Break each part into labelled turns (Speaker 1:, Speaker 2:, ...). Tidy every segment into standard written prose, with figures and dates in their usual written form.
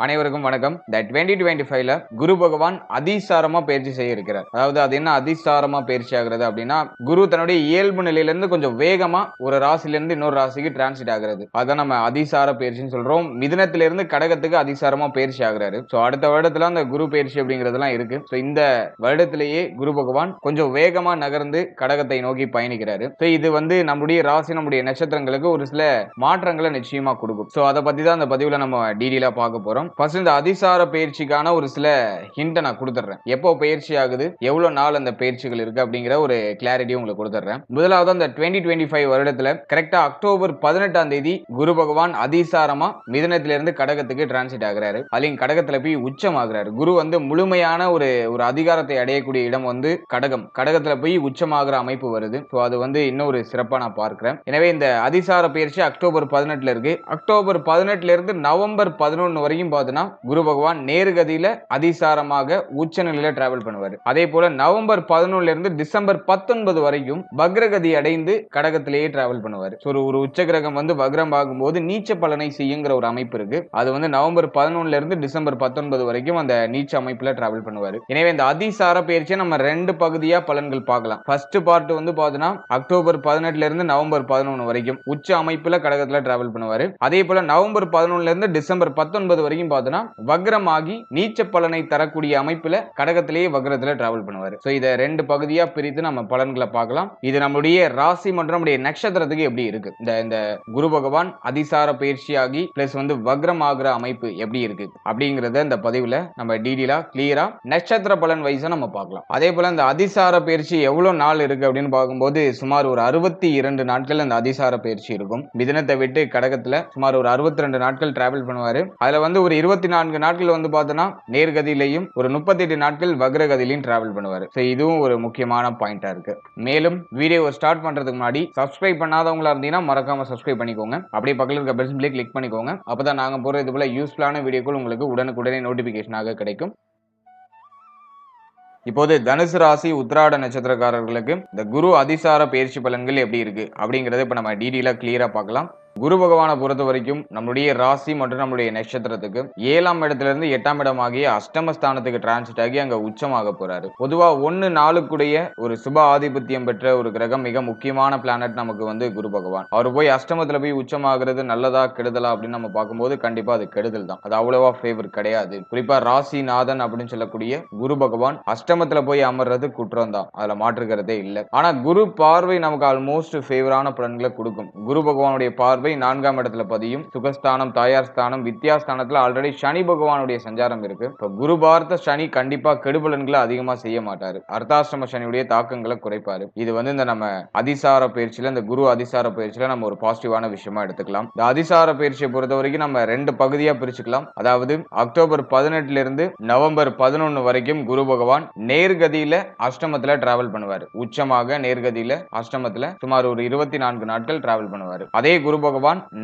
Speaker 1: அனைவருக்கும் வணக்கம். இந்த 2025ல குரு பகவான் அதிசாரமா பயிற்சி செய்ய இருக்கிறார். அதாவது அது என்ன அதிசாரமா பயிற்சி ஆகிறது அப்படின்னா, குரு தன்னுடைய இயல்பு நிலையிலிருந்து கொஞ்சம் வேகமா ஒரு ராசியிலிருந்து இன்னொரு ராசிக்கு டிரான்சிட் ஆகிறது. அதான் நம்ம அதிசார பயிற்சின்னு சொல்றோம். மிதுனத்திலிருந்து கடகத்துக்கு அதிசாரமா பயிற்சி ஆகிறாரு. சோ அடுத்த வருடத்துல அந்த குரு பயிற்சி அப்படிங்கிறதெல்லாம் இருக்கு. சோ இந்த வருடத்திலேயே குரு பகவான் கொஞ்சம் வேகமா நகர்ந்து கடகத்தை நோக்கி பயணிக்கிறாரு. சோ இது நம்முடைய ராசி, நம்முடைய நட்சத்திரங்களுக்கு ஒரு சில மாற்றங்களை நிச்சயமா கொடுக்கும். சோ அதை பத்தி தான் அந்த பதிவுல நம்ம டீடெயிலா பார்க்க போறோம். ஃபர்ஸ்ட் இந்த அதிசார பயிற்சிக்கான ஒரு சில ஹிண்ட் நான் கொடுத்துறேன். எப்போ பயிற்சி ஆகுது, எவ்வளவு நாள் அந்த பயிற்சிகள் இருக்கு அப்படிங்கிற ஒரு கிளாரிட்டி உங்களுக்கு கொடுத்துறேன். முதலாவது அந்த 2025 வருடத்துல கரெக்டா அக்டோபர் 18ஆம் தேதி குரு பகவான் அதிசாரமா மிதுனத்திலிருந்து கடகத்துக்கு டிரான்சிட் ஆகிறாரு. அதுலயும் கடகத்துல போய் உச்சம் ஆகிறாரு. குரு முழுமையான ஒரு அதிகாரத்தை அடையக்கூடிய இடம் கடகத்துல போய் உச்சமாகிற அமைப்பு வருது. அது இன்னொரு சிறப்பா நான் பார்க்கிறேன். எனவே இந்த அதிசார பயிற்சி அக்டோபர் 18ல இருக்கு. அக்டோபர் 18ல இருந்து நவம்பர் 11 வரைக்கும் குரு பகவான் நேர்கதியில அதிசாரமாக உச்ச நிலையில டிராவல் பண்ணுவார். அதே போல நவம்பர் 11ல இருந்து டிசம்பர் 19 வரைக்கும் வக்ரகதி அடைந்து கடகத்திலேயே டிராவல் பண்ணுவார். ஒரு உச்ச கிரகம் வக்ரம் ஆகும்போது நீச்ச பலனை செய்யுங்கிற ஒரு அமைப்பு இருக்கு. அது நவம்பர் 11ல இருந்து டிசம்பர் 19 வரைக்கும் அந்த நீச்ச அமைப்புல டிராவல் பண்ணுவார். எனவே இந்த அதிசார பயிற்சியை நம்ம ரெண்டு பகுதியா பலன்கள் பார்க்கலாம். ஃபர்ஸ்ட் பார்ட் பாத்தீங்கன்னா அக்டோபர் 18ல இருந்து நவம்பர் 11 வரைக்கும் உச்ச அமைப்புல கடகத்துல டிராவல் பண்ணுவாரு. அதே போல நவம்பர் 11ல இருந்து டிசம்பர் 19 வரைக்கும் வக்ரமாகி நீச்ச பலனை தரக்கூடிய அமைப்புல கடகத்திலேயே வக்ரத்துல டிராவல் பண்ணுவாரு. இத ரெண்டு பகுதியா பிரித்து நம்ம பலன்களை பார்க்கலாம். இது நம்முடைய ராசி மற்றும் நம்முடைய நட்சத்திரத்துக்கு எப்படி இருக்கு, இந்த குரு பகவான் அதிசார பயிற்சியாகி பிளஸ் வக்ரம் ஆகிற அமைப்பு எப்படி இருக்கு அப்படிங்கறத இந்த பதிவுல நம்ம டீடெயிலா கிளியரா நட்சத்திர பலன் வைஸா நம்ம பார்க்கலாம். அதே போல இந்த அதிசார பயிற்சி எவ்வளவு நாள் இருக்கு அப்படின்னு பார்க்கும்போது சுமார் ஒரு 62 நாட்கள் அந்த அதிசார பயிற்சி இருக்கும். மிதுனத்தை விட்டு கடகத்துல சுமார் ஒரு 62 நாட்கள் டிராவல் பண்ணுவாரு. அதுல ஒரு 24 நாட்கள் பார்த்தோம்னா நேர்கதியிலையும் ஒரு 38 நாட்கள் வக்ரகதியிலையும் டிராவல் பண்ணுவாரு. இதுவும் ஒரு முக்கியமான பாயிண்டா இருக்கு. மேலும் வீடியோவை ஸ்டார்ட் பண்றதுக்கு முன்னாடி சப்ஸ்கிரைப் பண்ணாதவங்களா இருந்தீங்கன்னா மறக்காம சப்ஸ்கிரைப் பண்ணிக்கோங்க. அப்படியே பக்கத்துல இருக்க பெல் சிம்பலை கிளிக் பண்ணிக்கோங்க. அப்பதான் நாங்க போற இது போல யூஸ்ஃபுல்லான வீடியோக்கள் உங்களுக்கு உடனுக்குடனே நோட்டிபிகேஷனாக கிடைக்கும். இப்போது தனுசு ராசி உத்திராட நட்சத்திரக்காரர்களுக்கு இந்த குரு அதிசார பயிற்சி பலன்கள் எப்படி இருக்கு அப்படிங்கறத இப்ப நம்ம டீடெயிலா கிளியரா பார்க்கலாம். குரு பகவானை பொறுத்த வரைக்கும் நம்முடைய ராசி மற்றும் நம்முடைய நட்சத்திரத்துக்கு 7ஆம் இடத்துல இருந்து 8ஆம் இடம் ஆகிய அஷ்டமஸ்தானத்துக்கு டிரான்சிட் ஆகி அங்க உச்சமாக போறாரு. பொதுவா 1-4 ஒரு சுப ஆதிபத்தியம் பெற்ற ஒரு கிரகம், மிக முக்கியமான பிளானட் நமக்கு குரு பகவான். அவர் போய் அஷ்டமத்துல போய் உச்சமாகிறது நல்லதா கெடுதலா அப்படின்னு நம்ம பார்க்கும்போது கண்டிப்பா அது கெடுதல் தான். அது அவ்வளவா ஃபேவர் கிடையாது. குறிப்பா ராசி நாதன் அப்படின்னு சொல்லக்கூடிய குரு பகவான் அஷ்டமத்துல போய் அமர்றது குற்றம் தான், அதுல மாற்றுக்கிறதே இல்லை. ஆனா குரு பார்வை நமக்கு ஆல்மோஸ்ட் ஃபேவரான பலன்களை கொடுக்கும். குரு பகவானுடைய பார்வை 4ஆம் இடத்துல பதியும். சுகஸ்தானம், தாயார் ஸ்தானம், வித்யாஸ்தானத்துல ஆல்ரெடி சனி பகவானுடைய சஞ்சாரம் இருக்கு. இப்ப குரு பார்த்த சனி கண்டிப்பா கெடுபலன்களை அதிகமா செய்ய மாட்டாரு. அர்த்தாஷ்டம சனியுடைய தாக்கங்களை குறைப்பாரு. இது இந்த நம்ம அதிசார பயிற்சியில, இந்த குரு அதிசார பயிற்சியில நம்ம ஒரு பாசிட்டிவான விஷயமா எடுத்துக்கலாம். இந்த அதிசார பயிற்சியை பொறுத்த வரைக்கும் நம்ம ரெண்டு பகுதியா பிரிச்சுக்கலாம். அதாவது அக்டோபர் 18ல இருந்து நவம்பர் 11 வரைக்கும் குரு பகவான் நேர்கதியில அஷ்டமத்துல டிராவல் பண்ணுவாரு. உச்சமாக நேர்கதியில அஷ்டமத்துல சுமார் ஒரு 24 நாட்கள் டிராவல் பண்ணுவாரு. அதே குரு பகவான்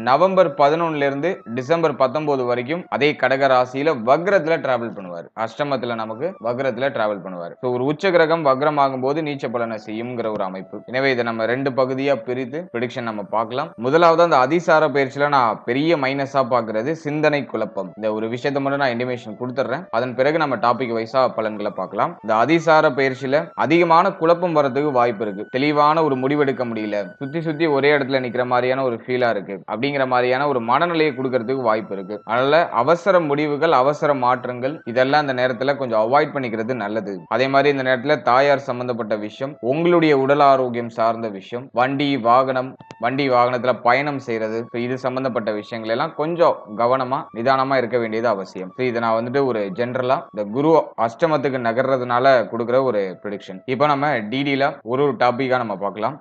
Speaker 1: நவம்பர் 11ல இருந்து டிசம்பர் 19 வரைக்கும் அதே கடக ராசியில வக்ரத்துல டிராவல் பண்ணுவார். அஷ்டமத்துல நமக்கு வக்ரத்துல டிராவல் பண்ணுவார். ஒரு உச்ச கிரகம் வக்ரம் ஆகும்போது நீச்ச பலனை செய்யும்ங்கிற ஒரு அமைப்பு. எனவே இதை நம்ம ரெண்டு பகுதியா பிரித்து ப்ரெடிக்ஷன் நம்ம பார்க்கலாம். முதலாவது அந்த அதிசார பயிற்சியில நான் பெரிய மைனஸா பார்க்கிறது சிந்தனை குழப்பம். இந்த ஒரு விஷயத்தை மட்டும் நான் இன்டிமேஷன் கொடுத்துறேன். அதன் பிறகு நம்ம டாபிக் வைஸா பலன்களை பார்க்கலாம். இந்த அதிசார பயிற்சியில அதிகமான குழப்பம் வரதுக்கு வாய்ப்பு இருக்கு. தெளிவான ஒரு முடிவெடுக்க முடியல, சுத்தி ஒரே இடத்துல நிக்கிற மாதிரியான ஒரு ஃபீலா இருக்கு அப்படிங்கிற மாதிரியான ஒரு மனநிலையை கொடுக்கறதுக்கு வாய்ப்பு இருக்கு. அதனால அவசர முடிவுகள், அவசர மாற்றங்கள் இதெல்லாம் இந்த நேரத்துல கொஞ்சம் அவாய்ட் பண்ணிக்கிறது நல்லது. அதே மாதிரி இந்த நேரத்துல தாயார் சம்பந்தப்பட்ட விஷயம், உங்களுடைய உடல் ஆரோக்கியம் சார்ந்த விஷயம், வண்டி வாகனத்துல பயணம் செய்யறது, இது சம்பந்தப்பட்ட விஷயங்கள் எல்லாம் கொஞ்சம் கவனமா நிதானமா இருக்க வேண்டியது அவசியம். இதை நான் ஒரு ஜெனரலா இந்த குரு அஷ்டமத்துக்கு நகர்றதுனால கொடுக்குற ஒரு ப்ரெடிக்ஷன். இப்போ நம்ம டீடெயிலா ஒரு டாபிக்கா நம்ம பார்க்கலாம்.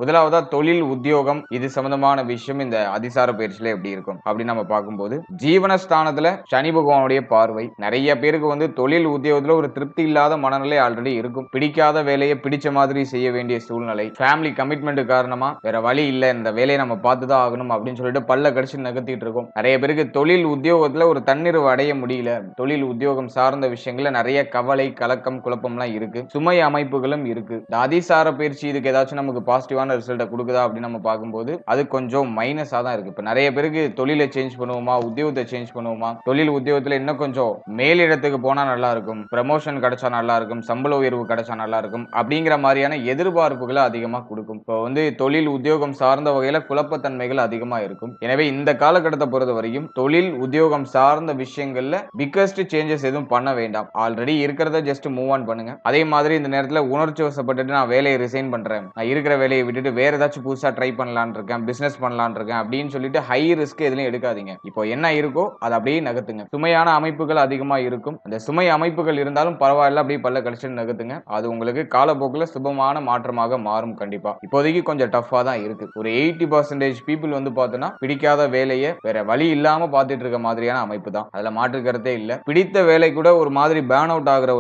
Speaker 1: முதலாவதா தொழில், உத்தியோகம் இது சம்பந்தமான விஷயம் இந்த அதிசார பயிற்சியில எப்படி இருக்கும் அப்படின்னு நம்ம பார்க்கும்போது, ஜீவனஸ்தானத்துல சனி பகவானுடைய பார்வை நிறைய பேருக்கு தொழில் உத்தியோகத்துல ஒரு திருப்தி இல்லாத மனநிலை ஆல்ரெடி இருக்கும். பிடிக்காத வேலையை பிடிச்ச மாதிரி செய்ய வேண்டிய சூழ்நிலை, ஃபேமிலி கமிட்மெண்ட் காரணமா வேற வழி இல்ல, இந்த வேலையை நம்ம பார்த்துதான் ஆகணும் அப்படின்னு சொல்லிட்டு பல்ல கடிச்சு நகர்த்திட்டு இருக்கும். நிறைய பேருக்கு தொழில் உத்தியோகத்துல ஒரு தன்னிறைவு அடைய முடியல. தொழில் உத்தியோகம் சார்ந்த விஷயங்கள்ல நிறைய கவலை, கலக்கம், குழப்பம்லாம் இருக்கு. சுமை அமைப்புகளும் இருக்கு. இந்த அதிசார பயிற்சி இதுக்கு ஏதாச்சும் நமக்கு பாசிட்டிவான பாசிட்டிவான ரிசல்ட்டை கொடுக்குதா அப்படின்னு நம்ம பார்க்கும்போது அது கொஞ்சம் மைனஸா தான் இருக்கு. இப்ப நிறைய பேருக்கு தொழிலை சேஞ்ச் பண்ணுவோமா, உத்தியோகத்தை சேஞ்ச் பண்ணுவோமா, தொழில் உத்தியோகத்துல இன்னும் கொஞ்சம் மேலிடத்துக்கு போனா நல்லா இருக்கும், ப்ரமோஷன் கிடைச்சா நல்லா இருக்கும், சம்பள உயர்வு கிடைச்சா நல்லா இருக்கும் அப்படிங்கிற மாதிரியான எதிர்பார்ப்புகளை அதிகமா கொடுக்கும். இப்போ வந்து தொழில் உத்தியோகம் சார்ந்த வகையில குழப்பத்தன்மைகள் அதிகமா இருக்கும். எனவே இந்த காலகட்டத்தை பொறுத்த வரைக்கும் தொழில் உத்தியோகம் சார்ந்த விஷயங்கள்ல பிக்கஸ்ட் சேஞ்சஸ் எதுவும் பண்ண வேண்டாம். ஆல்ரெடி இருக்கிறத ஜஸ்ட் மூவ் ஆன் பண்ணுங்க. அதே மாதிரி இந்த நேரத்துல உணர்ச்சி வசப்பட்டுட்டு நான் வேலையை ரிசைன் பண்றேன், நான் இருக்கிற வேலையை விட்டுட்டு வேற ஏதாச்சும் புதுசா ட்ரை பண்ணலாம்னு இருக்கேன், பிசினஸ் பண்ணலாம்னு இருக்கேன் அப்படின்னு சொல்லிட்டு ஹை ரிஸ்க் எதுலையும் எடுக்காதீங்க. இப்போ என்ன இருக்கோ அதை அப்படியே நகர்த்துங்க. சுமையான அமைப்புகள் அதிகமா இருக்கும். அந்த சுமை அமைப்புகள் இருந்தாலும் பரவாயில்ல, அப்படியே பல்ல கடிச்சு நகர்த்துங்க. அது உங்களுக்கு காலப்போக்கில் சுபமான மாற்றமாக மாறும். கண்டிப்பா இப்போதைக்கு கொஞ்சம் டஃபா தான் இருக்கு. ஒரு 80% பீப்புள் வந்து பார்த்தோன்னா பிடிக்காத வேலையை வேற வழி இல்லாம பார்த்துட்டு இருக்க மாதிரியான அமைப்பு தான். அதுல மாற்றுக்கிறதே இல்ல. பிடித்த வேலை கூட ஒரு மாதிரி பேர்ன் அவுட் ஆகிற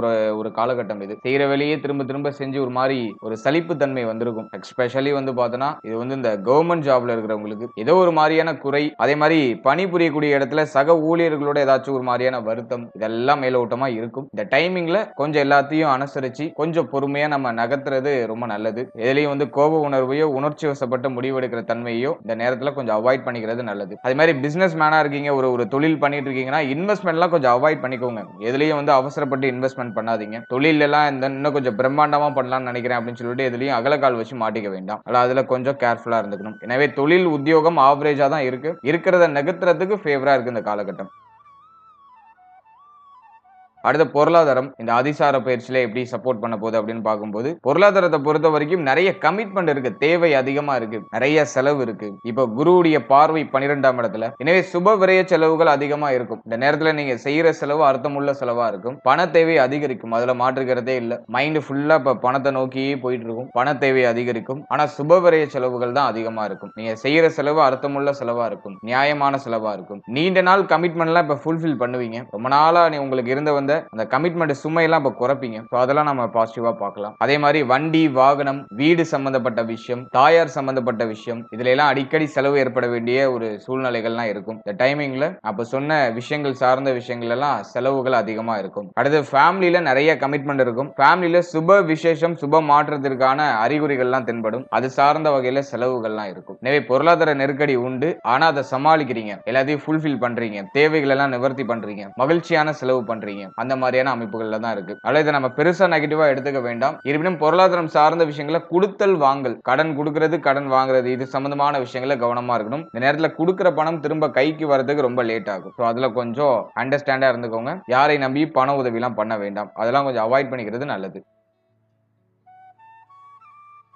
Speaker 1: ஒரு காலகட்டம் இது. செய்யற வேலையே திரும்ப திரும்ப செஞ்சு ஒரு மாதிரி ஒரு சலிப்பு தன்மை வந்திருக்கும். எஸ்பெஷலி வந்து பார்த்தோன்னா இது வந்து இந்த கவர்மெண்ட் ஜாப்ல இருக்கிறவங்களுக்கு ஏதோ ஒரு மாதிரியான குறை, அதே மாதிரி பணிபுரியக்கூடிய இடத்துல சக ஊழியர்களோட ஏதாச்சும் ஒரு மாதிரியான வருத்தம், இதெல்லாம் மேலோட்டமா இருக்கும். இந்த டைமிங்ல கொஞ்சம் எல்லாத்தையும் அனுசரிச்சு கொஞ்சம் பொறுமையா நம்ம நகர்த்துறது ரொம்ப நல்லது. எதுலையும் வந்து கோப உணர்வையோ உணர்ச்சி வசப்பட்ட முடிவெடுக்கிற தன்மையோ இந்த நேரத்துல கொஞ்சம் அவாய்ட் பண்ணிக்கிறது நல்லது. அதே மாதிரி பிசினஸ் மேனா இருக்கீங்க, ஒரு தொழில் பண்ணிட்டு இருக்கீங்கன்னா இன்வெஸ்ட்மெண்ட்லாம் கொஞ்சம் அவாய்ட் பண்ணிக்கோங்க. எதுலையும் வந்து அவசரப்பட்டு இன்வெஸ்ட்மெண்ட் பண்ணாதீங்க. தொழில் எல்லாம் இன்னும் கொஞ்சம் பிரம்மாண்டமா பண்ணலாம்னு நினைக்கிறேன் அப்படின்னு சொல்லிட்டு எதுலையும் அகலக்கால் வச்சு மாட்டிக்க வேண்டாம். அதுல கொஞ்சம் கேர்ஃபுல்லா இருந்துக்கணும். எனவே தொழில் உத்தியோகம் ஆவரேஜா தான் இருக்கு. இருக்கிறத நகர்த்துறதுக்கு ஃபேவரா இருக்கு இந்த காலகட்டம். அடுத்த பொருளாதாரம் இந்த அதிசார பயிற்சியில எப்படி சப்போர்ட் பண்ண போகுது அப்படின்னு பார்க்கும்போது பொருளாதாரத்தை பொறுத்த வரைக்கும் நிறைய கமிட்மெண்ட் இருக்கு, தேவை அதிகமா இருக்கு, நிறைய செலவு இருக்கு. இப்போ குருவுடைய பார்வை 12ஆம் இடத்துல, எனவே சுப விரய செலவுகள் அதிகமா இருக்கும். இந்த நேரத்துல நீங்க செய்யற செலவு அர்த்தமுள்ள செலவா இருக்கும். பண தேவை அதிகரிக்கும், அதுல மாற்றுக்கிறதே இல்ல. மைண்ட் ஃபுல்லா இப்ப பணத்தை நோக்கியே போயிட்டு இருக்கும். பண தேவை அதிகரிக்கும். ஆனா சுப விரய செலவுகள் தான் அதிகமா இருக்கும். நீங்க செய்யற செலவு அர்த்தமுள்ள செலவா இருக்கும், நியாயமான செலவா இருக்கும். நீண்ட நாள் கமிட்மெண்ட்லாம் இப்ப ஃபுல்ஃபில் பண்ணுவீங்க. ரொம்ப நாளா உங்களுக்கு இருந்த அந்த கமிட்மெண்ட் சுமையெல்லாம் இப்ப குறைப்பீங்க. அதெல்லாம் நம்ம பாசிட்டிவா பார்க்கலாம். அதே மாதிரி வண்டி வாகனம் வீடு சம்பந்தப்பட்ட விஷயம், தாயார் சம்பந்தப்பட்ட விஷயம், இதுல எல்லாம் அடிக்கடி செலவு ஏற்பட வேண்டிய ஒரு சூழ்நிலைகள்லாம் இருக்கும். இந்த டைமிங்ல அப்ப சொன்ன விஷயங்கள் சார்ந்த விஷயங்கள் எல்லாம் செலவுகள் அதிகமா இருக்கும். அடுத்து ஃபேமிலியில நிறைய கமிட்மெண்ட் இருக்கும். ஃபேமிலியில சுப விசேஷம் சுப மாற்றத்திற்கான அறிகுறிகள்லாம் தென்படும். அது சார்ந்த வகையில செலவுகள்லாம் இருக்கும். எனவே பொருளாதார நெருக்கடி உண்டு. ஆனா அதை சமாளிக்கிறீங்க, எல்லாத்தையும் ஃபுல்ஃபில் பண்றீங்க, தேவைகள் எல்லாம் நிவர்த்தி பண்றீங்க, மகிழ்ச்சியான செலவு பண்றீங்க. அந்த மாதிரியான அமைப்புகள்ல தான் இருக்கு. அல்லது இதை நம்ம பெருசா நெகட்டிவா எடுத்துக்க வேண்டாம். இருப்பினும் பொருளாதாரம் சார்ந்த விஷயங்களை கொடுத்தல் வாங்கல், கடன் கொடுக்கிறது கடன் வாங்குறது, இது சம்பந்தமான விஷயங்கள கவனமா இருக்கணும். இந்த நேரத்துல கொடுக்கிற பணம் திரும்ப கைக்கு வரதுக்கு ரொம்ப லேட் ஆகும். அதுல கொஞ்சம் அண்டர்ஸ்டாண்டா இருந்துக்கோங்க. யாரை நம்பி பண உதவி எல்லாம் பண்ண வேண்டாம். அதெல்லாம் கொஞ்சம் அவாய்ட் பண்ணிக்கிறது நல்லது.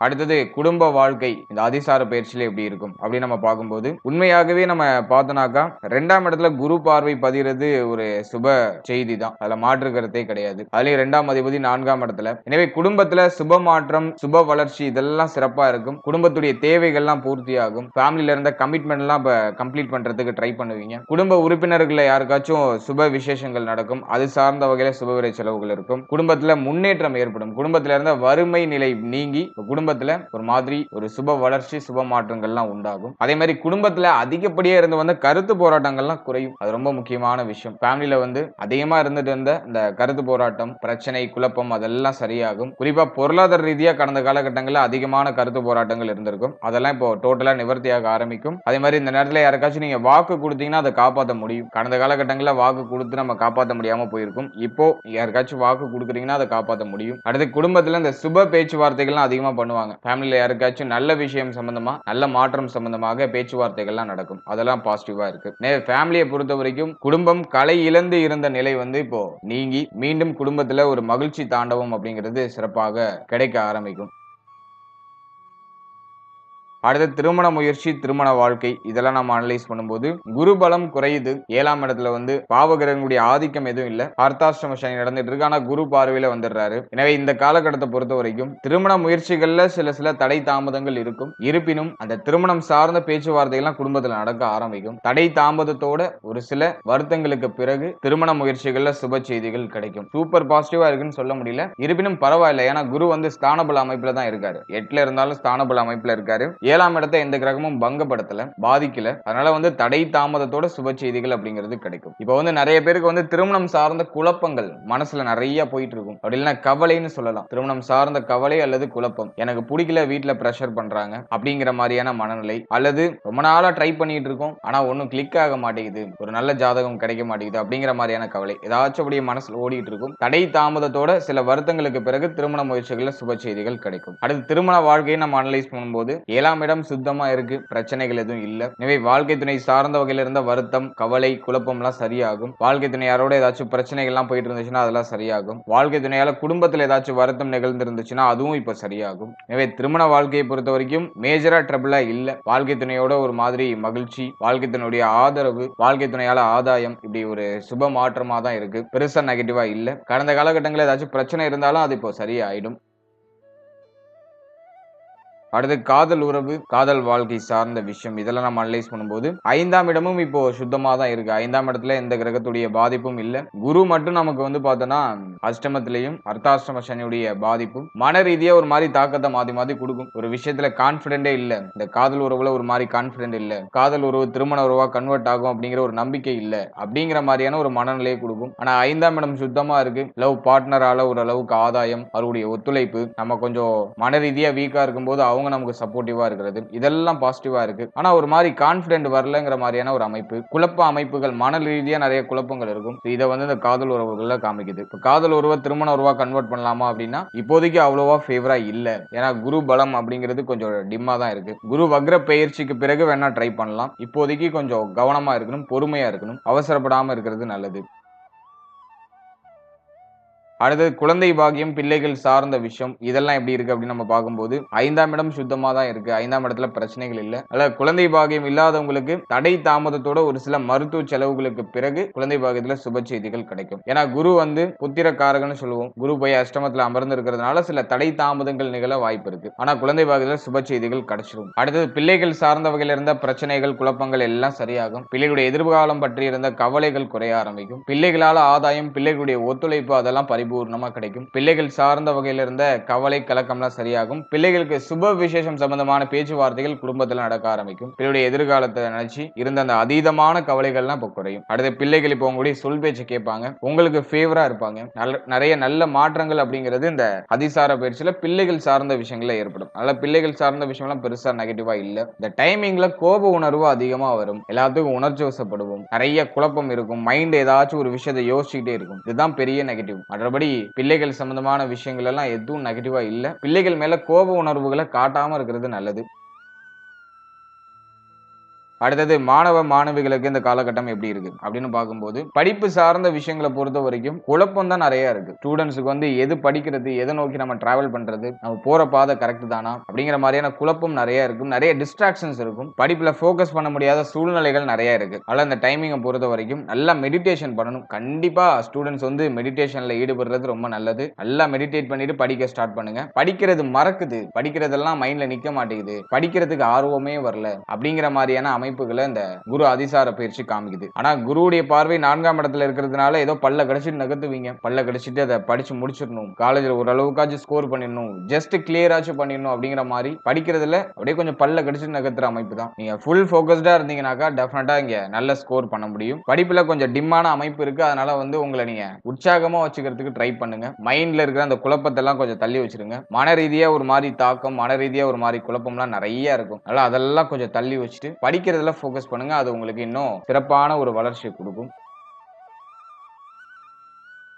Speaker 1: அடுத்தது குடும்ப வாழ்க்கை இந்த அதிசார பயிற்சியில எப்படி இருக்கும் அப்படின்னு நம்ம பார்க்கும்போது உண்மையாகவே நம்ம பார்த்தோம்னாக்கா 2ஆம் இடத்துல குரு பார்வை பதிகிறது ஒரு சுப செய்தி தான். அதுல மாற்று கருத்தே கிடையாது. அதுலயும் 2ஆம் அதிபதி 4ஆம் இடத்துல. எனவே குடும்பத்துல சுப மாற்றம் சுப வளர்ச்சி இதெல்லாம் சிறப்பா இருக்கும். குடும்பத்துடைய தேவைகள்லாம் பூர்த்தி ஆகும். ஃபேமிலில இருந்த கமிட்மெண்ட் எல்லாம் கம்ப்ளீட் பண்றதுக்கு ட்ரை பண்ணுவீங்க. குடும்ப உறுப்பினர்கள் யாருக்காச்சும் சுப விசேஷங்கள் நடக்கும். அது சார்ந்த வகையில சுபவிரை செலவுகள் இருக்கும். குடும்பத்துல முன்னேற்றம் ஏற்படும். குடும்பத்துல இருந்த வறுமை நிலை நீங்கி குடும்பத்துல ஒரு மாதிரி ஒரு சுப வளர்ச்சி சுப மாற்றங்கள்லாம் உண்டாகும். அதே மாதிரி குடும்பத்துல அதிகப்படியா இருந்து வந்த கருத்து போராட்டங்கள்லாம் குறையும். அது ரொம்ப முக்கியமான விஷயம். ஃபேமிலில அதிகமா இருந்துட்டு இருந்த இந்த கருத்து போராட்டம் பிரச்சனை குழப்பம் அதெல்லாம் சரியாகும். குறிப்பா பொருளாதார ரீதியா கடந்த காலகட்டங்களில் அதிகமான கருத்து போராட்டங்கள் இருந்திருக்கும். அதெல்லாம் இப்போ டோட்டலா நிவர்த்தியாக ஆரம்பிக்கும். அதே மாதிரி இந்த நேரத்துல யாருக்காச்சும் நீங்க வாக்கு கொடுத்தீங்கன்னா அதை காப்பாற்ற முடியும். கடந்த காலகட்டங்களில் வாக்கு கொடுத்து நம்ம காப்பாற்ற முடியாம போயிருக்கும். இப்போ யாருக்காச்சும் வாக்கு கொடுக்குறீங்கன்னா அதை காப்பாற்ற முடியும். அடுத்து குடும்பத்துல இந்த சுப பேச்சுவார்த்தைகள்லாம் அதிகமா பண்ணுவாங்க. ஃபேமிலில யாருக்காச்சும் நல்ல விஷயம் சம்பந்தமா நல்ல மாற்றம் சம்பந்தமாக பேச்சுவார்த்தைகள்லாம் நடக்கும். அதெல்லாம் பாசிட்டிவா இருக்கு. ஃபேமிலியை பொறுத்த வரைக்கும் குடும்பம் கலை இழந்து இருந்த நிலை இப்போ நீங்கி மீண்டும் குடும்பத்துல ஒரு மகிழ்ச்சி தாண்டவம் அப்படிங்கிறது சிறப்பாக கிடைக்க ஆரம்பிக்கும். அடுத்து திருமண முயற்சி திருமண வாழ்க்கை இதெல்லாம் நம்ம அனலைஸ் பண்ணும்போது குரு பலம் குறையுது. 7ஆம் இடத்துல பாவகிரகங்களுடைய ஆதிக்கம் எதுவும் இல்ல. அர்த்தாஷ்டம சனி நடந்துட்டு இருக்கு. ஆனா குரு பார்வையில வந்துடுறாரு. எனவே இந்த காலகட்டத்தை பொறுத்த வரைக்கும் திருமண முயற்சிகள்ல சில தடை தாமதங்கள் இருக்கும். இருப்பினும் அந்த திருமணம் சார்ந்த பேச்சுவார்த்தைகள்லாம் குடும்பத்துல நடக்க ஆரம்பிக்கும். தடை தாமதத்தோட ஒரு சில வருத்தங்களுக்கு பிறகு திருமண முயற்சிகள்ல சுப செய்திகள் கிடைக்கும். சூப்பர் பாசிட்டிவா இருக்குன்னு சொல்ல முடியல. இருப்பினும் பரவாயில்ல. ஏன்னா குரு ஸ்தானபல அமைப்புல தான் இருக்காரு. 8ல இருந்தாலும் ஸ்தானபல அமைப்புல இருக்காரு. 7ஆம் இடத்தை எந்த கிரகமும் பங்கப்படுத்தல, பாதிக்கல. அதனால வந்து தடை தாமதத்தோட சுப செய்திகள் அப்படிங்கிறது கிடைக்கும். இப்போ வந்து நிறைய பேருக்கு வந்து திருமணம் சார்ந்த குழப்பங்கள் மனசுல நிறைய போயிட்டு இருக்கும். அப்படி இல்லைன்னா கவலைன்னு சொல்லலாம். திருமணம் சார்ந்த கவலை அல்லது குழப்பம். எனக்கு பிடிக்கல, வீட்டுல பிரஷர் பண்றாங்க அப்படிங்கிற மாதிரியான மனநிலை, அல்லது ரொம்ப நாளா ட்ரை பண்ணிட்டு இருக்கோம் ஆனா ஒன்னும் கிளிக் ஆக மாட்டேங்குது, ஒரு நல்ல ஜாதகம் கிடைக்க மாட்டேங்குது அப்படிங்கிற மாதிரியான கவலை ஏதாச்சும் அப்படியே மனசுல ஓடிட்டு இருக்கும். தடை தாமதத்தோட சில வருத்தங்களுக்கு பிறகு திருமண முயற்சிகள்ல சுப செய்திகள் கிடைக்கும். அடுத்து திருமண வாழ்க்கையை நம்ம அனலைஸ் பண்ணும்போது 7ஆம் இடம் சுத்தமா இருக்கு, பிரச்சனைகள் எதுவும் இல்ல. எனவே வாழ்க்கை துணை சார்ந்த வகையில இருந்த வருத்தம், கவலை, குழப்பம் எல்லாம் சரியாகும். வாழ்க்கை துணையாரோட ஏதாச்சும் பிரச்சனைகள் எல்லாம் போயிட்டு இருந்துச்சுன்னா அதெல்லாம் சரியாகும். வாழ்க்கை துணையால குடும்பத்துல ஏதாச்சும் வருத்தம் நிகழ்ந்து இருந்துச்சுன்னா அதுவும் இப்ப சரியாகும். எனவே திருமண வாழ்க்கையை பொறுத்த வரைக்கும் மேஜரா ட்ரபிளா இல்ல. வாழ்க்கை துணையோட ஒரு மாதிரி மகிழ்ச்சி, வாழ்க்கை துணையுடைய ஆதரவு, வாழ்க்கை துணையால ஆதாயம், இப்படி ஒரு சுப மாற்றமா தான் இருக்கு. பெருசா நெகட்டிவா இல்ல. கடந்த காலகட்டங்களில் ஏதாச்சும் பிரச்சனை இருந்தாலும் அது இப்போ சரியாயிடும். அடுத்து காதல் உறவு, காதல் வாழ்க்கை சார்ந்த விஷயம் இதெல்லாம் நம்ம அனலைஸ் பண்ணும்போது 5ஆம் இடமும் இப்போ சுத்தமா தான் இருக்கு. 5ஆம் இடத்துல எந்த கிரகத்துடைய பாதிப்பும் இல்ல. குரு மட்டும் நமக்கு வந்து பார்த்தோன்னா அஷ்டமத்திலையும் அர்த்தாஷ்டம சனியுடைய பாதிப்பும் மன ரீதியா ஒரு மாதிரி தாக்கத்தை மாத்தி மாத்தி கொடுக்கும். ஒரு விஷயத்துல கான்பிடென்டே இல்ல, இந்த காதல் உறவுல ஒரு மாதிரி கான்பிடென்ட் இல்ல, காதல் உறவு திருமண உறவா கன்வெர்ட் ஆகும் அப்படிங்கிற ஒரு நம்பிக்கை இல்ல, அப்படிங்கிற மாதிரியான ஒரு மனநிலையை கொடுக்கும். ஆனா 5ஆம் இடம் சுத்தமா இருக்கு. லவ் பார்ட்னரால ஒரு அளவுக்கு ஆதாயம், அவருடைய ஒத்துழைப்பு, நம்ம கொஞ்சம் மன ரீதியா வீக்கா இருக்கும்போது அவங்க நமக்கு சப்போர்ட்டிவா இருக்கிறது, இதெல்லாம் பாசிட்டிவா இருக்கு. ஆனா ஒரு மாதிரி கான்பிடென்ட் வரலங்கிற மாதிரியான ஒரு அமைப்பு, குழப்ப அமைப்புகள், மன ரீதியா நிறைய குழப்பங்கள் இருக்கும். இதை வந்து இந்த காதல் உறவுகள்ல காமிக்குது. காதல் உறவை திருமண உறவா கன்வெர்ட் பண்ணலாமா அப்படின்னா இப்போதைக்கு அவ்வளவா ஃபேவரா இல்ல. ஏன்னா குரு பலம் அப்படிங்கிறது கொஞ்சம் டிம்மா தான் இருக்கு. குரு வக்ர பெயர்ச்சிக்கு பிறகு வேணா ட்ரை பண்ணலாம். இப்போதைக்கு கொஞ்சம் கவனமா இருக்கணும், பொறுமையா இருக்கணும், அவசரப்படாம இருக்கிறது நல்லது. அடுத்தது குழந்தை பாக்கியம், பிள்ளைகள் சார்ந்த விஷயம் இதெல்லாம் எப்படி இருக்கு அப்படின்னு நம்ம பார்க்கும்போது 5ஆம் இடம் சுத்தமா தான் இருக்கு. 5ஆம் இடத்துல பிரச்சனைகள் இல்ல. அல்ல குழந்தை பாக்கியம் இல்லாதவங்களுக்கு தடை தாமதத்தோட ஒரு சில மருத்துவ செலவுகளுக்கு பிறகு குழந்தை பாக்கியத்துல சுப செய்திகள் கிடைக்கும். ஏன்னா குரு வந்து புத்திரக்காரகன்னு சொல்லுவோம். குரு போய் அஷ்டமத்துல அமர்ந்து இருக்கிறதுனால சில தடை தாமதங்கள் நிகழ வாய்ப்பு இருக்கு. ஆனா குழந்தை பாக்கியத்துல சுப செய்திகள் கிடைச்சிடும். அடுத்தது பிள்ளைகள் சார்ந்த வகையில் இருந்த பிரச்சனைகள், குழப்பங்கள் எல்லாம் சரியாகும். பிள்ளைகளுடைய எதிர்காலம் பற்றி இருந்த கவலைகள் குறைய ஆரம்பிக்கும். பிள்ளைகளால ஆதாயம், பிள்ளைகளுடைய ஒத்துழைப்பு அதெல்லாம் பரிபூர்ணமா கிடைக்கும். பிள்ளைகள் சார்ந்த வகையில இருந்த கவலை கலக்கம்லாம் சரியாகும். பிள்ளைகளுக்கு சுப விசேஷம் சம்பந்தமான பேச்சுவார்த்தைகள் குடும்பத்துல நடக்க ஆரம்பிக்கும். பிள்ளையுடைய எதிர்காலத்தை நினைச்சு இருந்த அந்த அதீதமான கவலைகள்லாம் இப்ப குறையும். அடுத்த பிள்ளைகள் இப்போ உங்களுடைய சொல் பேச்சு கேட்பாங்க, உங்களுக்கு ஃபேவரா இருப்பாங்க. நிறைய நல்ல மாற்றங்கள் அப்படிங்கிறது இந்த அதிசார பயிற்சியில பிள்ளைகள் சார்ந்த விஷயங்கள்ல ஏற்படும். அதனால பிள்ளைகள் சார்ந்த விஷயம்லாம் பெருசா நெகட்டிவா இல்ல. இந்த டைமிங்ல கோப உணர்வு அதிகமா வரும், எல்லாத்துக்கும் உணர்ச்சி வசப்படுவோம், நிறைய குழப்பம் இருக்கும், மைண்ட் ஏதாச்சும் ஒரு விஷயத்தை யோசிச்சுக்கிட்டே இருக்கும். இதுதான் பெரிய நெகட்டிவ். மற்றபடி பிள்ளைகள் சம்பந்தமான விஷயங்கள் எல்லாம் எதுவும் நெகட்டிவா இல்ல. பிள்ளைகள் மேல கோப உணர்வுகளை காட்டாம இருக்கிறது நல்லது. அடுத்தது மாணவ மாணவிகளுக்கு இந்த காலகட்டம் எப்படி இருக்கு அப்படின்னு பார்க்கும்போது படிப்பு சார்ந்த விஷயங்களை பொறுத்த வரைக்கும் குழப்பம் தான் நிறைய இருக்கு. ஸ்டூடெண்ட்ஸுக்கு வந்து எது படிக்கிறது, எதை நோக்கி நம்ம டிராவல் பண்றது, நம்ம போற பாதை கரெக்ட் தானா அப்படிங்கிற மாதிரியான குழப்பம் நிறைய இருக்கும். நிறைய டிஸ்ட்ராக்ஷன்ஸ் இருக்கும். படிப்புல ஃபோக்கஸ் பண்ண முடியாத சூழ்நிலைகள் நிறைய இருக்கு. அதனால இந்த டைமிங்கை பொறுத்த வரைக்கும் நல்லா மெடிடேஷன் பண்ணணும். கண்டிப்பா ஸ்டூடெண்ட்ஸ் வந்து மெடிடேஷன்ல ஈடுபடுறது ரொம்ப நல்லது. நல்லா மெடிடேட் பண்ணிட்டு படிக்க ஸ்டார்ட் பண்ணுங்க. படிக்கிறது மறக்குது, படிக்கிறதெல்லாம் மைண்ட்ல நிக்க மாட்டேங்குது, படிக்கிறதுக்கு ஆர்வமே வரல அப்படிங்கிற மாதிரியான அமைப்புகளை இந்த குரு அதிசார பயிற்சி காமிக்குது. ஆனா குருவுடைய பார்வை 4ஆம் இடத்துல இருக்கிறதுனால ஏதோ பல்ல கடிச்சிட்டு நகர்த்துவீங்க, பல்ல கடிச்சிட்டு அதை படிச்சு முடிச்சிடணும், காலேஜ்ல ஓரளவுக்காச்சும் ஸ்கோர் பண்ணிடணும், ஜஸ்ட் கிளியராச்சும் பண்ணிடணும் அப்படிங்கிற மாதிரி படிக்கிறதுல அப்படியே கொஞ்சம் பல்ல கடிச்சிட்டு நகர்த்துற அமைப்பு தான். நீங்க ஃபுல் ஃபோக்கஸ்டா இருந்தீங்கன்னாக்கா டெஃபினட்டா இங்க நல்ல ஸ்கோர் பண்ண முடியும். படிப்புல கொஞ்சம் டிம்மான அமைப்பு இருக்கு. அதனால வந்து உங்களை நீங்க உற்சாகமா வச்சுக்கிறதுக்கு ட்ரை பண்ணுங்க. மைண்ட்ல இருக்கிற அந்த குழப்பத்தை எல்லாம் கொஞ்சம் தள்ளி வச்சிருங்க. மன ரீதியா ஒரு மாதிரி தாக்கம், மன ரீதியா ஒரு மாதிரி குழப்பம்லாம் நிறைய இருக்கும். அதனால அதெல்லாம் கொஞ்சம் தள்ளி வச்சுட்டு படிக்கிறதுல ஃபோக்கஸ் பண்ணுங்க. அது உங்களுக்கு இன்னும் சிறப்பான ஒரு வளர்ச்சியை கொடுக்கும்.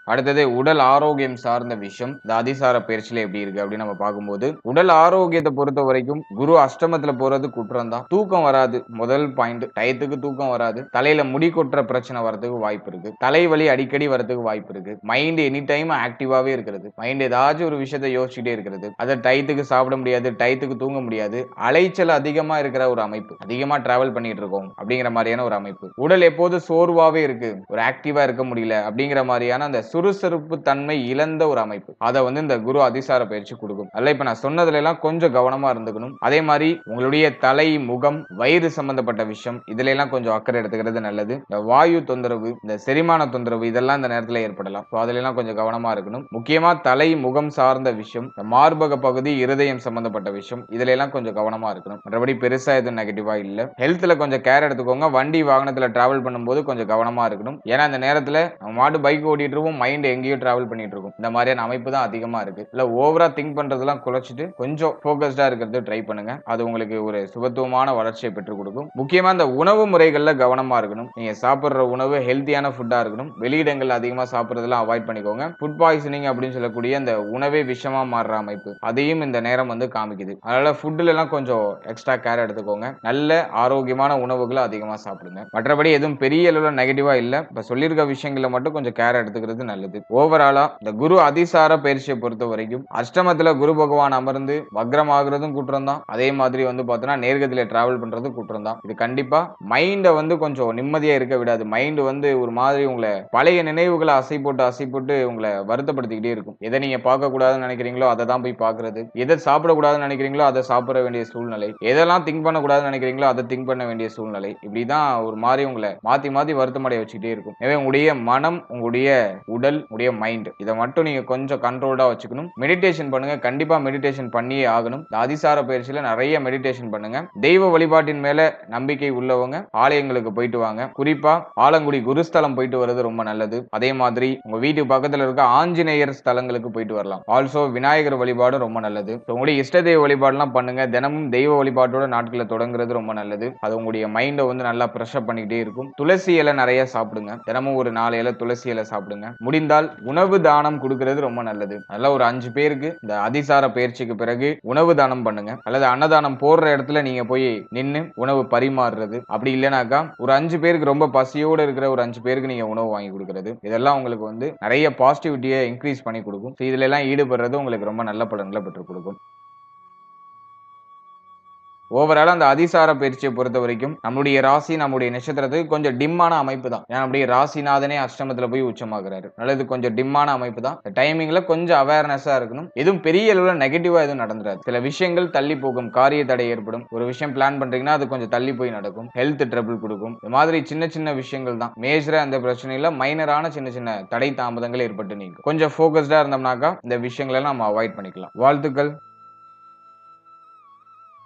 Speaker 1: அடுத்தது உடல் ஆரோக்கியம் சார்ந்த விஷயம் இந்த அதிசார பயிற்சியில எப்படி இருக்கு அப்படின்னு நம்ம பார்க்கும்போது உடல் ஆரோக்கியத்தை பொறுத்த வரைக்கும் குரு அஷ்டமத்துல போறது குற்றம் தான். தூக்கம் வராது, முதல் பாயிண்ட். டயத்துக்கு தூக்கம் வராது. தலையில முடி கொட்டுற பிரச்சனை வரதுக்கு வாய்ப்பு இருக்கு. தலைவலி அடிக்கடி வரதுக்கு வாய்ப்பு இருக்கு. மைண்ட் எனி டைம் ஆக்டிவாவே இருக்கிறது. மைண்ட் ஏதாச்சும் ஒரு விஷயத்தை யோசிச்சுட்டே இருக்கிறது. அதை டயத்துக்கு சாப்பிட முடியாது, டயத்துக்கு தூங்க முடியாது. அலைச்சல் அதிகமா இருக்கிற ஒரு அமைப்பு. அதிகமா டிராவல் பண்ணிட்டு இருக்கோம் அப்படிங்கிற மாதிரியான ஒரு அமைப்பு. உடல் எப்போது சோர்வாவே இருக்கு, ஒரு ஆக்டிவா இருக்க முடியல அப்படிங்கிற மாதிரியான அந்த சுறுசுறுப்பு தன்மை இழந்த ஒரு அமைப்பு அதை வந்து இந்த குரு அதிசார பயிற்சி கொடுக்கும். அதெல்லாம் இப்ப நான் சொன்னதுல எல்லாம் கொஞ்சம் கவனமா இருந்துக்கணும். அதே மாதிரி உங்களுடைய தலை, முகம், வயிறு சம்பந்தப்பட்ட விஷயம் இதுல எல்லாம் கொஞ்சம் அக்கறை எடுத்துக்கிறது நல்லது. இந்த வாயு தொந்தரவு, இந்த செரிமான தொந்தரவு இதெல்லாம் இந்த நேரத்துல ஏற்படலாம். அதுல எல்லாம் கொஞ்சம் கவனமா இருக்கணும். முக்கியமா தலை, முகம் சார்ந்த விஷயம், மார்பக பகுதி, இருதயம் சம்பந்தப்பட்ட விஷயம் இதுல எல்லாம் கொஞ்சம் கவனமா இருக்கணும். மற்றபடி பெருசா எதுவும் நெகட்டிவா இல்ல. ஹெல்த்ல கொஞ்சம் கேர் எடுத்துக்கோங்க. வண்டி வாகனத்துல டிராவல் பண்ணும்போது கொஞ்சம் கவனமா இருக்கணும். ஏன்னா இந்த நேரத்துல மாடு பைக் ஓட்டிட்டு இருப்போம், மைண்ட் எங்கேயோ டிராவல் பண்ணிட்டு இருக்கும். இந்த மாதிரியான அமைப்பு தான் அதிகமா இருக்கு. இல்ல ஓவரா திங்க் பண்றதெல்லாம் குறைச்சிட்டு கொஞ்சம் போக்கஸ்டா இருக்கிறது ட்ரை பண்ணுங்க. அது உங்களுக்கு ஒரு சுபத்துவமான வளர்ச்சியை பெற்றுக் கொடுக்கும். முக்கியமா இந்த உணவு முறைகள்ல கவனமா இருக்கணும். நீங்க சாப்பிடுற உணவு ஹெல்த்தியான ஃபுட்டா இருக்கணும். வெளியிடங்கள் அதிகமா சாப்பிடுறதெல்லாம் அவாய்ட் பண்ணிக்கோங்க. ஃபுட் பாய்சனிங் அப்படின்னு சொல்லக்கூடிய அந்த உணவே விஷமா மாறுற அமைப்பு அதையும் இந்த நேரம் வந்து காமிக்குது. அதனால ஃபுட்ல எல்லாம் கொஞ்சம் எக்ஸ்ட்ரா கேர் எடுத்துக்கோங்க. நல்ல ஆரோக்கியமான உணவுகளை அதிகமா சாப்பிடுங்க. மற்றபடி எதுவும் பெரிய அளவுல நெகட்டிவா இல்ல. இப்ப சொல்லியிருக்க விஷயங்களை மட்டும் கொஞ்சம் கேர் எடுத்துக்கிறது நல்லது. ஓவராலா இந்த குரு அதிசார பயிற்சியை பொறுத்த வரைக்கும் அஷ்டமத்துல குரு பகவான் அமர்ந்து வக்ரம் ஆகுறதும் குற்றம் தான். அதே மாதிரி வந்து பார்த்தோன்னா நேர்கதியில டிராவல் பண்றது குற்றம் தான். இது கண்டிப்பா மைண்ட வந்து கொஞ்சம் நிம்மதியா இருக்க விடாது. மைண்ட் வந்து ஒரு மாதிரி உங்களை பழைய நினைவுகளை அசை போட்டு உங்களை வருத்தப்படுத்திக்கிட்டே இருக்கும். எதை நீங்க பார்க்க கூடாதுன்னு நினைக்கிறீங்களோ அதை தான் போய் பார்க்கறது, எதை சாப்பிடக்கூடாதுன்னு நினைக்கிறீங்களோ அதை சாப்பிட வேண்டிய சூழ்நிலை, எதெல்லாம் திங்க் பண்ணக்கூடாதுன்னு நினைக்கிறீங்களோ அதை திங்க் பண்ண வேண்டிய சூழ்நிலை, இப்படிதான் ஒரு மாதிரி உங்களை மாத்தி மாத்தி வருத்தமடைய வச்சுக்கிட்டே இருக்கும். எனவே உங்களுடைய மனம், உங்களுடைய உடல், உங்களுடைய மைண்ட் இதை மட்டும் நீங்க கொஞ்சம் கண்ட்ரோல்டா வச்சுக்கணும். மெடிடேஷன் பண்ணுங்க. கண்டிப்பா மெடிடேஷன் பண்ணியே ஆகணும். இந்த அதிசார பயிற்சியில நிறைய மெடிடேஷன் பண்ணுங்க. தெய்வ வழிபாட்டின் மேல நம்பிக்கை உள்ளவங்க ஆலயங்களுக்கு போயிட்டு வாங்க. குறிப்பா ஆலங்குடி குருஸ்தலம் போயிட்டு வர்றது ரொம்ப நல்லது. அதே மாதிரி உங்க வீட்டுக்கு பக்கத்துல இருக்க ஆஞ்சநேயர் ஸ்தலங்களுக்கு போயிட்டு வரலாம். ஆல்சோ விநாயகர் வழிபாடு ரொம்ப நல்லது. உங்களுடைய இஷ்ட தெய்வ வழிபாடுலாம் பண்ணுங்க. தினமும் தெய்வ வழிபாட்டோட நாட்களை தொடங்குறது ரொம்ப நல்லது. அது உங்களுடைய மைண்டை வந்து நல்லா ப்ரெஷர் பண்ணிக்கிட்டே இருக்கும். துளசி இலை நிறைய சாப்பிடுங்க. தினமும் ஒரு 4 இலை துளசி இலை சாப்பிடுங்க. முடிந்தால் உணவு தானம் கொடுக்கிறது ரொம்ப நல்லது. அதெல்லாம் ஒரு 5 பேருக்கு இந்த அதிசார பயிற்சிக்கு பிறகு உணவு தானம் பண்ணுங்க. அல்லது அன்னதானம் போடுற இடத்துல நீங்க போய் நின்று உணவு பரிமாறுறது. அப்படி இல்லைனாக்கா ஒரு 5 பேருக்கு ரொம்ப பசியோடு இருக்கிற ஒரு 5 பேருக்கு நீங்க உணவு வாங்கி கொடுக்கிறது. இதெல்லாம் உங்களுக்கு வந்து நிறைய பாசிட்டிவிட்டியை இன்க்ரீஸ் பண்ணி கொடுக்கும். இதுல எல்லாம் ஈடுபடுறது உங்களுக்கு ரொம்ப நல்ல பலன்களை பெற்றுக் கொடுக்கும். ஓவரால் அந்த அதிசார பயிற்சியை பொறுத்த வரைக்கும் நம்முடைய ராசி, நம்முடைய நட்சத்திரத்துக்கு கொஞ்சம் டிம்மான அமைப்பு தான். ஏன்னா நம்முடைய ராசிநாதனே அஷ்டமத்துல போய் உச்சமாகிறாரு. நல்லது, கொஞ்சம் டிம்மான அமைப்பு தான். டைமிங்ல கொஞ்சம் அவேர்னஸா இருக்கணும். எதுவும் பெரிய அளவுல நெகட்டிவா எதுவும் நடந்துராது. சில விஷயங்கள் தள்ளி போகும், காரிய தடை ஏற்படும். ஒரு விஷயம் பிளான் பண்றீங்கன்னா அது கொஞ்சம் தள்ளி போய் நடக்கும். ஹெல்த் ட்ரபிள் கொடுக்கும். இந்த மாதிரி சின்ன சின்ன விஷயங்கள் தான். மேஜரா அந்த பிரச்சனையில மைனரான சின்ன சின்ன தடை தாமதங்கள் ஏற்பட்டு நீக்கும். கொஞ்சம் போக்கஸ்டா இருந்தோம்னாக்கா இந்த விஷயங்களை நம்ம அவாய்ட் பண்ணிக்கலாம். வாழ்த்துக்கள்.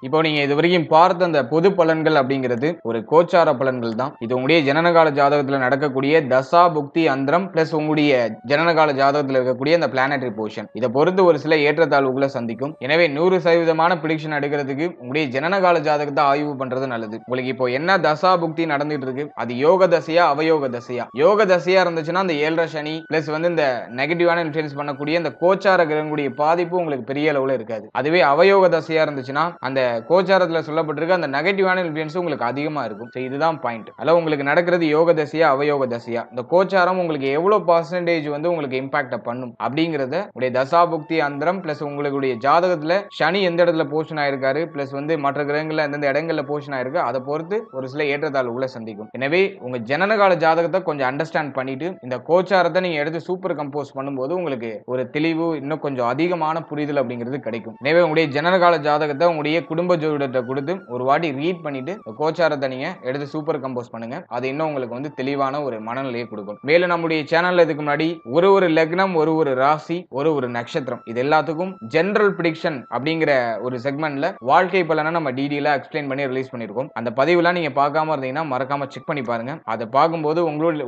Speaker 1: இப்போ நீங்க இது வரைக்கும் பார்த்த அந்த பொது பலன்கள் அப்படிங்கிறது ஒரு கோச்சார பலன்கள் தான். இது உங்களுடைய ஜனனகால ஜாதகத்துல நடக்கக்கூடிய தசா புக்தி அந்தரம் பிளஸ் உங்களுடைய ஜனனகால ஜாதகத்துல இருக்கக்கூடிய அந்த பிளானட்டரி பொசிஷன் இதை பொறுத்து ஒரு சில ஏற்றத்தாழ்வுகளை சந்திக்கும். எனவே 100% பிரிடிக்ஷன் எடுக்கிறதுக்கு உங்களுடைய ஜனனகால ஜாதகத்தை ஆய்வு பண்றது நல்லது. உங்களுக்கு இப்போ என்ன தசா புக்தி நடந்துட்டு இருக்கு, அது யோக தசையா அவயோக தசையா? யோக தசையா இருந்துச்சுன்னா அந்த 7.5 சனி பிளஸ் வந்து இந்த நெகட்டிவான இன்ஃபுளுன்ஸ் பண்ணக்கூடிய அந்த கோச்சார கிரகங்களுடைய பாதிப்பு உங்களுக்கு பெரிய அளவுல இருக்காது. அதுவே அவயோக தசையா இருந்துச்சுன்னா அந்த கோச்சாரத்துல சொல்லப்பட்டிருக்க அந்த நெகட்டிவான இன்ஃப்ளூயன்ஸ் உங்களுக்கு அதிகமா இருக்கும். இதுதான் பாயிண்ட். அல்ல உங்களுக்கு நடக்கிறது யோக தசையா அவயோக தசையா, இந்த கோச்சாரம் உங்களுக்கு எவ்வளவு பர்சன்டேஜ் வந்து உங்களுக்கு இம்பாக்ட் பண்ணும் அப்படிங்கறத உடைய தசாபுக்தி அந்தரம் பிளஸ் உங்களுடைய ஜாதகத்துல சனி எந்த இடத்துல போஷன் ஆயிருக்காரு பிளஸ் வந்து மற்ற கிரகங்கள்ல எந்தெந்த இடங்கள்ல போஷன் ஆயிருக்கு அதை பொறுத்து ஒரு சில ஏற்றத்தாழ்வுகளை சந்திக்கும். எனவே உங்க ஜனனகால ஜாதகத்தை கொஞ்சம் அண்டர்ஸ்டாண்ட் பண்ணிட்டு இந்த கோச்சாரத்தை நீங்க எடுத்து சூப்பர் கம்போஸ் பண்ணும்போது உங்களுக்கு ஒரு தெளிவு, இன்னும் கொஞ்சம் அதிகமான புரிதல் அப்படிங்கிறது கிடைக்கும். எனவே உங்களுடைய ஜனனகால ஜாதகத்தை உங்களுடைய குடும்ப ஜோதிடத்தை கொடுத்து ஒரு வாட்டி ரீட் பண்ணிட்டு கோச்சாரத்தை நீங்க எடுத்து சூப்பர் கம்போஸ் பண்ணுங்க. அது இன்னும் உங்களுக்கு வந்து தெளிவான ஒரு மனநிலையை கொடுக்கும். மேலும் நம்முடைய சேனல்ல இதுக்கு முன்னாடி ஒரு லக்னம், ஒரு ராசி, ஒரு நட்சத்திரம் இது எல்லாத்துக்கும் ஜெனரல் பிரிடிக்ஷன் அப்படிங்கிற ஒரு செக்மெண்ட்ல வாழ்க்கை பலனை நம்ம டீடைலா எக்ஸ்பிளைன் பண்ணி ரிலீஸ் பண்ணிருக்கோம். அந்த பதிவுலாம் நீங்க பார்க்காம இருந்தீங்கன்னா மறக்காம செக் பண்ணி பாருங்க. அதை பார்க்கும்போது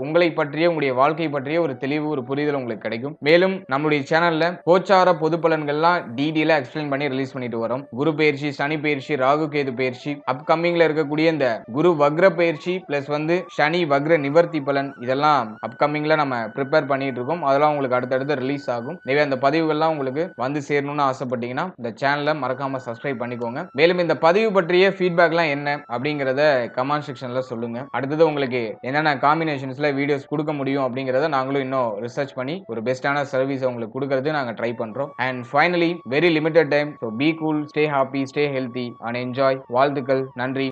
Speaker 1: உங்களை பற்றிய உங்களுடைய வாழ்க்கை பற்றிய ஒரு தெளிவு, ஒரு புரிதல் உங்களுக்கு கிடைக்கும். மேலும் நம்முடைய சேனல்ல கோச்சார பொது பலன்கள்லாம் டீடைலா எக்ஸ்பிளைன் பண்ணி ரிலீஸ் பண்ணிட்டு வரோம். குரு பயிற்சி, சனி பயிற்சி, ராகு கேது பயிற்சி, அப்கமிங்ல இருக்கக்கூடிய இந்த குரு வக்ர பயிற்சி பிளஸ் வந்து சனி வக்ர நிவர்த்தி பலன் இதெல்லாம் அப்கமிங்ல நம்ம ப்ரிப்பேர் பண்ணிட்டு இருக்கோம். அதெல்லாம் உங்களுக்கு அடுத்தடுத்து ரிலீஸ் ஆகும். எனவே அந்த பதிவுகள்லாம் உங்களுக்கு வந்து சேரணும்னு ஆசைப்பட்டீங்கன்னா இந்த சேனலை மறக்காம சப்ஸ்கிரைப் பண்ணிக்கோங்க. மேலும் இந்த பதிவு பற்றிய ஃபீட்பேக்லாம் என்ன அப்படிங்கறத கமெண்ட் செக்ஷன்ல சொல்லுங்க. அடுத்தது உங்களுக்கு என்னென்ன காம்பினேஷன்ஸ்ல வீடியோஸ் கொடுக்க முடியும் அப்படிங்கறத நாங்களும் இன்னும் ரிசர்ச் பண்ணி ஒரு பெஸ்டான சர்வீஸ் உங்களுக்கு கொடுக்கறது நாங்க ட்ரை பண்றோம். And finally very limited time, so be cool, stay happy, stay healthy and enjoy. வாழ்த்துக்கள். நன்றி.